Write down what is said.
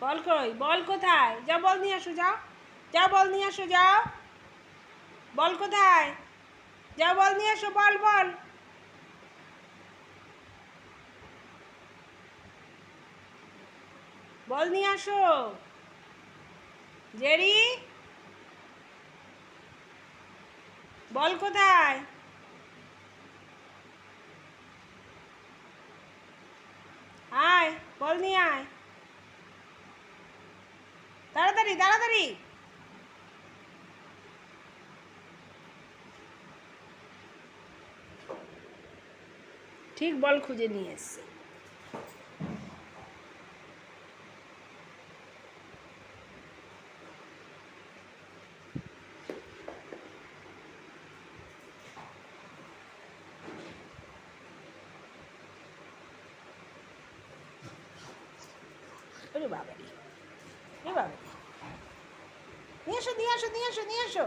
বল কই? বল কোথায়? যাও বল নিয়ে আসো, যাও। যাও বল নিয়ে আসো, যাও। বল কোথায়? যাও বল নিয়ে আসো, বল বল। বল নিয়ে আসো। জেরি, বল কোথায়? আয়, বল নিয়ে আয়। তাড়াতাড়ি তাড়াতাড়ি। ঠিক বল খুঁজে নিয়ে এসছে। ওরে বাবারি, এ বাবারি, নিয়ে আসো নিয়ে আসো নিয়ে আসো নিয়ে আসো।